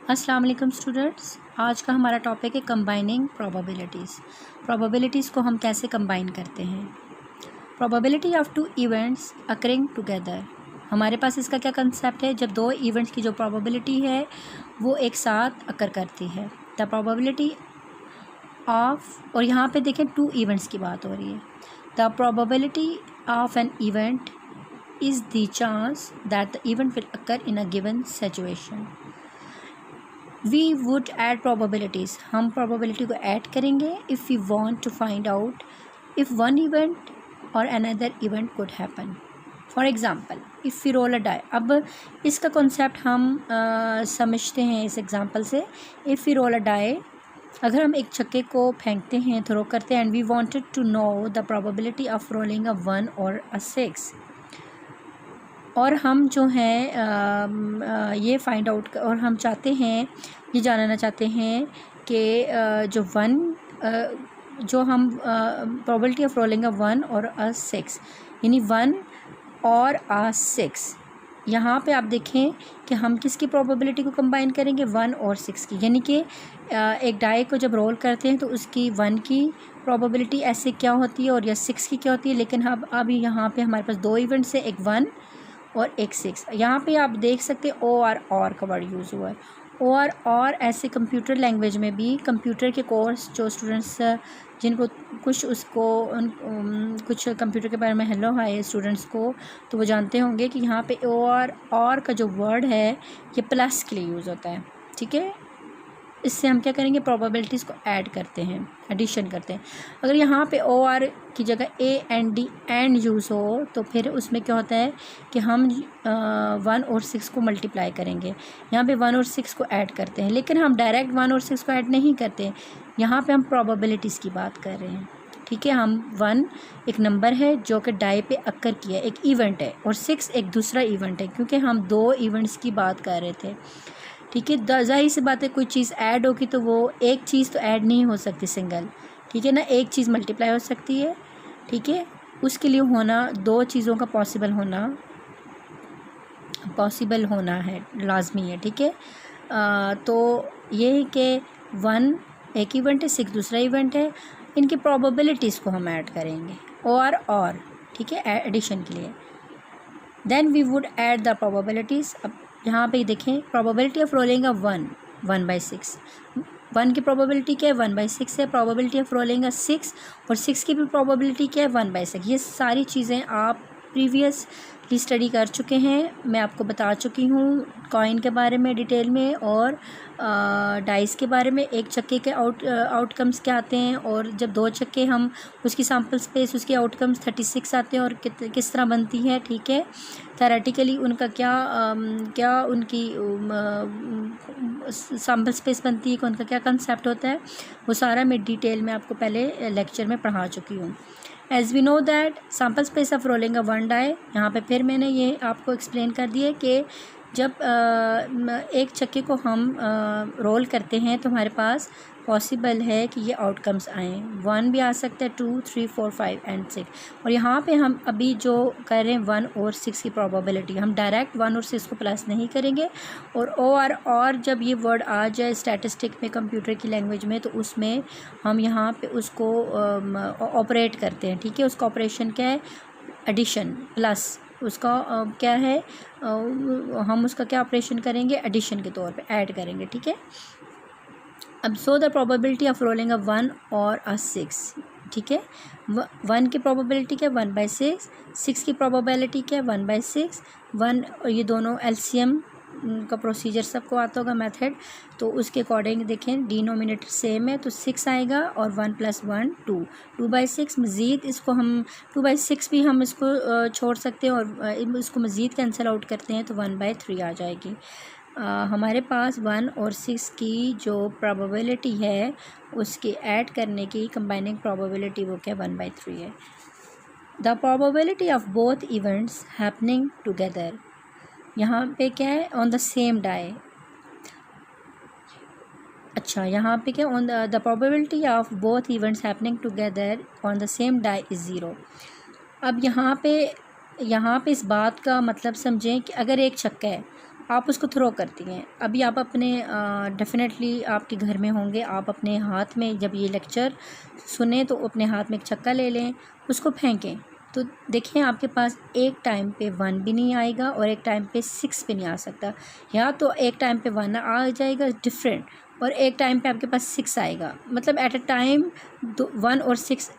अस्सलाम वालेकुम स्टूडेंट्स। आज का हमारा टॉपिक है कंबाइनिंग प्रोबेबिलिटीज़। प्रोबेबिलिटीज़ को हम कैसे कंबाइन करते हैं। Probability of two events occurring together. हमारे पास इसका क्या कंसेप्ट है, जब दो इवेंट्स की जो प्रोबेबिलिटी है वो एक साथ अकर करती है। द प्रोबेबिलिटी ऑफ, और यहाँ पे देखें टू इवेंट्स की बात हो रही है। The probability of an event is the chance that the event will occur in a given situation. We would add probabilities, हम प्रोबेबिलिटी को ऐड करेंगे if we want to find out if one event और another event could happen. For example if we roll a die. अब इसका concept हम समझते हैं इस एग्ज़ाम्पल से। If we roll a die, अगर हम एक छक्के को फेंकते हैं, थ्रो करते हैं, and we wanted to know the probability of rolling a 1 और अ 6, और हम जो हैं ये फाइंड आउट, और हम चाहते हैं, ये जानना चाहते हैं कि जो 1 जो हम प्रोबेबिलिटी ऑफ रोलिंग अ 1 और अ 6, यानी 1 और अ 6, यहाँ पे आप देखें कि हम किसकी प्रोबेबिलिटी को कंबाइन करेंगे, 1 और 6 की। यानी कि एक डाई को जब रोल करते हैं तो उसकी 1 की प्रोबेबिलिटी ऐसे क्या होती है और या 6 की क्या होती है। लेकिन अब यहाँ पे हमारे पास दो इवेंट्स है, एक 1 और एक 6। यहाँ पे आप देख सकते हैं ओ आर और का वर्ड यूज़ हुआ है। ओ आर और ऐसे कंप्यूटर लैंग्वेज में भी, कंप्यूटर के कोर्स जो स्टूडेंट्स जिनको कुछ कुछ कंप्यूटर के बारे में हेलो हाय स्टूडेंट्स को, तो वो जानते होंगे कि यहाँ पे ओ आर और का जो वर्ड है ये प्लस के लिए यूज़ होता है। ठीक है, इससे हम क्या करेंगे, प्रोबेबिलिटीज़ को ऐड करते हैं, एडिशन करते हैं। अगर यहाँ पे ओ आर की जगह A and D and use हो तो फिर उसमें क्या होता है कि हम 1 और 6 को मल्टीप्लाई करेंगे। यहाँ पे 1 और 6 को ऐड करते हैं, लेकिन हम डायरेक्ट 1 और 6 को ऐड नहीं करते। यहाँ पे हम प्रोबेबिलिटीज़ की बात कर रहे हैं। ठीक है, हम 1 एक नंबर है जो कि डाई पे अक्कर किया, एक इवेंट है, और 6 एक दूसरा इवेंट है, क्योंकि हम दो इवेंट्स की बात कर रहे थे। ठीक है, जाहिर सी बात है, कोई चीज़ ऐड होगी तो वो एक चीज़ तो ऐड नहीं हो सकती सिंगल। ठीक है ना, एक चीज़ मल्टीप्लाई हो सकती है। ठीक है, उसके लिए होना दो चीज़ों का पॉसिबल होना है, लाजमी है। ठीक है, तो ये है कि 1 एक इवेंट है, 6 दूसरा इवेंट है। इनकी प्रोबेबिलिटीज़ को हम ऐड करेंगे और ठीक है, एडिशन के लिए। Then we would add the probabilities. अब यहाँ पे देखें, प्रोबेबिलिटी ऑफ रोलिंग अ 1/6, 1 की प्रोबेबिलिटी क्या है, 1/6 है। प्रोबेबिलिटी ऑफ रोलिंग अ 6, और 6 की भी प्रोबेबिलिटी क्या है, 1/6। ये सारी चीज़ें आप प्रीवियसली स्टडी कर चुके हैं, मैं आपको बता चुकी हूँ कॉइन के बारे में डिटेल में, और डाइस के बारे में। एक छक्के के आउटकम्स क्या आते हैं, और जब दो छक्के हम उसकी सैम्पल स्पेस, उसके आउटकम्स 36 आते हैं, और किस तरह बनती है। ठीक है, थेरेटिकली उनका क्या उनकी सैम्पल स्पेस बनती है, उनका क्या कंसेप्ट होता है, वो सारा मैं डिटेल में आपको पहले लेक्चर में पढ़ा चुकी हूँ। As we know that sample space of rolling a 1 die, यहाँ पे फिर मैंने ये आपको एक्सप्लेन कर दिया कि जब एक छक्के को हम रोल करते हैं तो हमारे पास पॉसिबल है कि ये आउटकम्स आएँ। 1 भी आ सकता है, 2, 3, 4, 5 एंड 6। और यहाँ पे हम अभी जो कर रहे हैं 1 और 6 की प्रोबेबिलिटी, हम डायरेक्ट 1 और 6 को प्लस नहीं करेंगे। और जब ये वर्ड आ जाए स्टैटिस्टिक में, कंप्यूटर की लैंग्वेज में, तो उसमें हम यहाँ पे उसको ऑपरेट करते हैं। ठीक है, उसका ऑपरेशन क्या है, एडिशन प्लस, उसका क्या है, हम उसका क्या ऑपरेशन करेंगे, एडिशन के तौर पे ऐड करेंगे। ठीक है, अब so the probability of rolling a 1 और अ 6। ठीक है, 1 की प्रोबेबिलिटी क्या है, 1/6, 6 की प्रोबेबिलिटी क्या है, 1/6, 1, और ये दोनों एलसीएम का प्रोसीजर सबको आता होगा, मेथड। तो उसके अकॉर्डिंग देखें, डिनोमिनेटर सेम है तो 6 आएगा, और 1 + 1 2, 2/6। मज़ीद इसको हम 2/6 भी हम इसको छोड़ सकते हैं, और इसको मज़ीद कैंसिल आउट करते हैं तो 1/3 आ जाएगी। हमारे पास 1 और 6 की जो प्रोबेबिलिटी है उसकी ऐड करने की कंबाइनिंग प्रोबेबिलिटी वो क्या, 1/3 है। The probability of both events happening together, यहाँ पे क्या है, ऑन द सेम डाई। अच्छा, यहाँ पे क्या, on the probability of both events happening together on the same die is 0। अब यहाँ पे इस बात का मतलब समझें कि अगर एक छक्का है आप उसको थ्रो करती हैं। अभी आप अपने डेफिनेटली आपके घर में होंगे, आप अपने हाथ में जब ये लेक्चर सुने तो अपने हाथ में एक छक्का ले लें, उसको फेंकें, तो देखिए आपके पास एक टाइम पे 1 भी नहीं आएगा और एक टाइम पे 6 भी नहीं आ सकता। या तो एक टाइम पे 1 आ जाएगा डिफरेंट, और एक टाइम पे आपके पास 6 आएगा। मतलब एट अ टाइम 1 और 6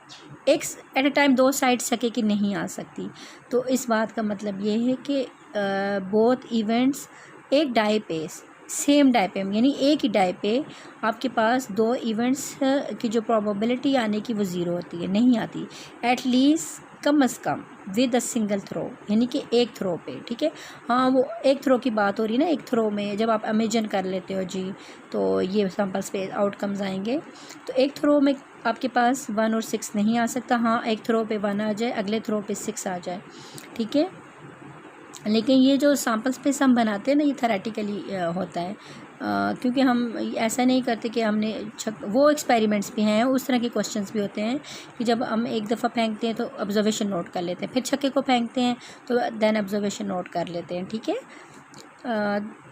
एक एट अ टाइम 2 साइड छक्के की नहीं आ सकती। तो इस बात का मतलब ये है कि बोथ इवेंट्स एक डाई पे, सेम डाई पे, यानी एक ही डाई पे आपके पास 2 इवेंट्स की जो प्रोबेबिलिटी आने की वो ज़ीरो होती है, नहीं आती। At least come as come with a single throw, यानी कि एक थ्रो पे, ठीक है। हाँ, वो एक थ्रो की बात हो रही है ना, एक थ्रो में जब आप इमेजिन कर लेते हो जी, तो ये सैम्पल्स पे आउटकम्स आएंगे। तो एक थ्रो में आपके पास 1 और 6 नहीं आ सकता। हाँ, एक थ्रो पे 1 आ जाए, अगले थ्रो पे 6 आ जाए, ठीक है। लेकिन ये जो सैम्पल स्पेस हम बनाते हैं ना, ये थेरेटिकली होता है, क्योंकि हम ऐसा नहीं करते कि हमने वो एक्सपेरिमेंट्स भी हैं, उस तरह के क्वेश्चंस भी होते हैं कि जब हम एक दफ़ा फेंकते हैं तो ऑब्जर्वेशन नोट कर लेते हैं, फिर छक्के को फेंकते हैं तो देन ऑब्जर्वेशन नोट कर लेते हैं, ठीक है।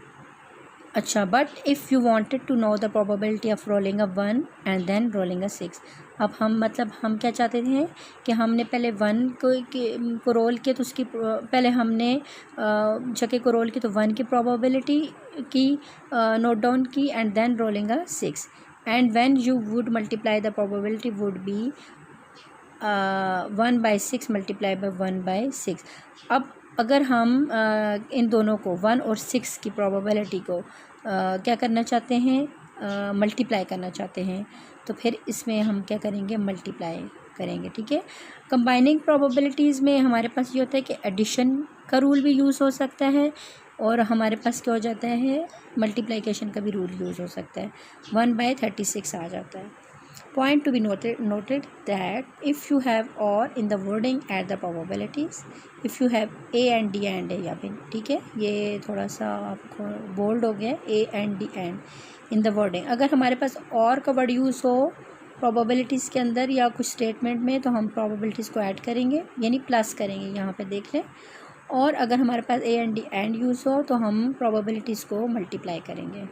अच्छा, but if you wanted to know the probability of rolling a 1 and then rolling a 6, अब हम मतलब हम क्या चाहते थे कि हमने पहले 1 को रोल किया, तो उसकी पहले हमने छक्के को रोल किया तो 1 की प्रोबेबिलिटी की नोट डाउन की, and then rolling a 6, and when you would multiply the probability would be 1/6 multiply by 1/6। अब अगर हम इन दोनों को 1 और 6 की प्रोबेबिलिटी को क्या करना चाहते हैं, मल्टीप्लाई करना चाहते हैं, तो फिर इसमें हम क्या करेंगे, मल्टीप्लाई करेंगे, ठीक है। कंबाइनिंग प्रोबेबिलिटीज़ में हमारे पास ये होता है कि एडिशन का रूल भी यूज़ हो सकता है, और हमारे पास क्या हो जाता है, मल्टीप्लिकेशन का भी रूल यूज़ हो सकता है, 1/36 आ जाता है। Point to be noted that if you have or in the wording add the probabilities, if you have a and d and a, या फिर ठीक है, ये थोड़ा सा आपको बोल्ड हो गया, a and d and in the wording। अगर हमारे पास और का वर्ड यूज़ हो प्रोबेबिलिटीज़ के अंदर या कुछ स्टेटमेंट में, तो हम प्रोबेबिलिटीज़ को ऐड करेंगे, यानी प्लस करेंगे, यहाँ पे देख लें। और अगर हमारे पास a and d and use हो तो हम प्रोबेबिलिटीज़ को मल्टीप्लाई करेंगे।